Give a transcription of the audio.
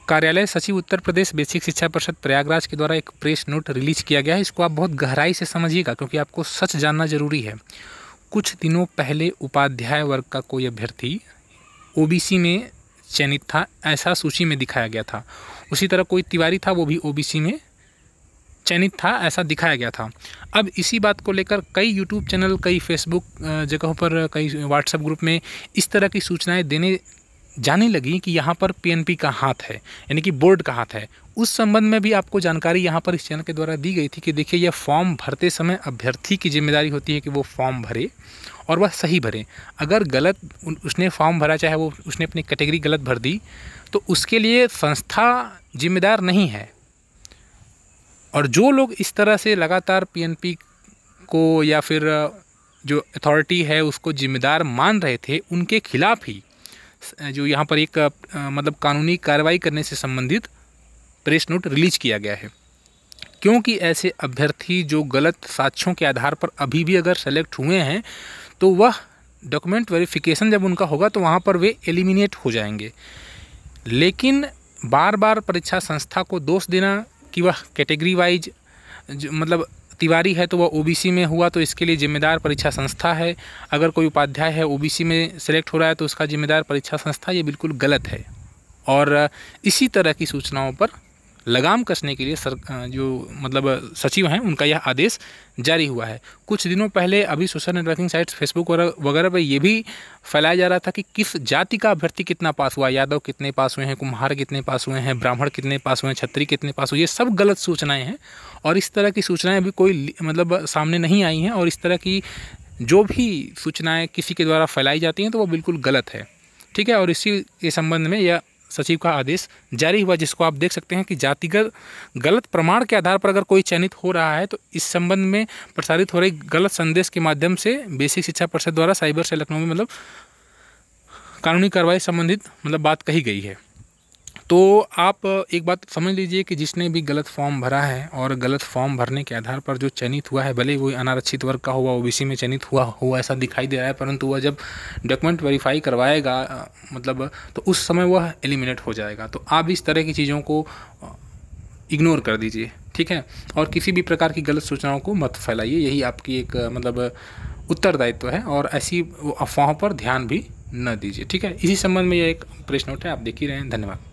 कार्यालय सचिव उत्तर प्रदेश बेसिक शिक्षा परिषद प्रयागराज के द्वारा एक प्रेस नोट रिलीज किया गया है। इसको आप बहुत गहराई से समझिएगा क्योंकि आपको सच जानना जरूरी है। कुछ दिनों पहले उपाध्याय वर्ग का कोई अभ्यर्थी ओबीसी में चयनित था, ऐसा सूची में दिखाया गया था। उसी तरह कोई तिवारी था, वो भी ओबीसी में चयनित था, ऐसा दिखाया गया था। अब इसी बात को लेकर कई यूट्यूब चैनल, कई फेसबुक जगहों पर, कई व्हाट्सएप ग्रुप में इस तरह की सूचनाएं देने जाने लगी कि यहाँ पर पीएनपी का हाथ है, यानी कि बोर्ड का हाथ है। उस संबंध में भी आपको जानकारी यहाँ पर इस चैनल के द्वारा दी गई थी कि देखिए, यह फॉर्म भरते समय अभ्यर्थी की जिम्मेदारी होती है कि वो फॉर्म भरे और वह सही भरे। अगर गलत उसने फॉर्म भरा, चाहे वो उसने अपनी कैटेगरी गलत भर दी, तो उसके लिए संस्था जिम्मेदार नहीं है। और जो लोग इस तरह से लगातार पीएनपी को या फिर जो अथॉरिटी है उसको जिम्मेदार मान रहे थे, उनके खिलाफ ही जो यहाँ पर एक मतलब कानूनी कार्रवाई करने से संबंधित प्रेस नोट रिलीज किया गया है। क्योंकि ऐसे अभ्यर्थी जो गलत साक्ष्यों के आधार पर अभी भी अगर सेलेक्ट हुए हैं, तो वह डॉक्यूमेंट वेरिफिकेशन जब उनका होगा तो वहाँ पर वे एलिमिनेट हो जाएंगे। लेकिन बार बार परीक्षा संस्था को दोष देना कि वह कैटेगरी वाइज मतलब तिवारी है तो वह ओबीसी में हुआ तो इसके लिए जिम्मेदार परीक्षा संस्था है, अगर कोई उपाध्याय है ओबीसी में सेलेक्ट हो रहा है तो उसका जिम्मेदार परीक्षा संस्था, ये बिल्कुल गलत है। और इसी तरह की सूचनाओं पर लगाम कसने के लिए जो मतलब सचिव हैं, उनका यह आदेश जारी हुआ है। कुछ दिनों पहले अभी सोशल नेटवर्किंग साइट्स फेसबुक वगैरह पर यह भी फैलाया जा रहा था कि किस जाति का अभ्यर्थी कितना पास हुआ, यादव कितने पास हुए हैं, कुम्हार कितने पास हुए हैं, ब्राह्मण कितने पास हुए हैं, क्षत्रिय कितने पास हुए। ये सब गलत सूचनाएं हैं और इस तरह की सूचनाएं अभी कोई मतलब सामने नहीं आई हैं। और इस तरह की जो भी सूचनाएँ किसी के द्वारा फैलाई जाती हैं तो वो बिल्कुल गलत है, ठीक है। और इसी के संबंध में यह सचिव का आदेश जारी हुआ, जिसको आप देख सकते हैं कि जातिगत गलत प्रमाण के आधार पर अगर कोई चयनित हो रहा है तो इस संबंध में प्रसारित हो रही गलत संदेश के माध्यम से बेसिक शिक्षा परिषद द्वारा साइबर सेल लखनऊ में मतलब कानूनी कार्रवाई संबंधित मतलब बात कही गई है। तो आप एक बात समझ लीजिए कि जिसने भी गलत फॉर्म भरा है और गलत फॉर्म भरने के आधार पर जो चयनित हुआ है, भले वो अनारक्षित वर्ग का हुआ, ओबीसी में चयनित हुआ ऐसा दिखाई दे रहा है, परंतु वह जब डॉक्यूमेंट वेरीफाई करवाएगा मतलब तो उस समय वह एलिमिनेट हो जाएगा। तो आप इस तरह की चीज़ों को इग्नोर कर दीजिए, ठीक है। और किसी भी प्रकार की गलत सूचनाओं को मत फैलाइए, यही आपकी एक मतलब उत्तरदायित्व है। और ऐसी अफवाहों पर ध्यान भी न दीजिए, ठीक है। इसी संबंध में यह एक प्रेस नोट है, आप देख ही रहे हैं। धन्यवाद।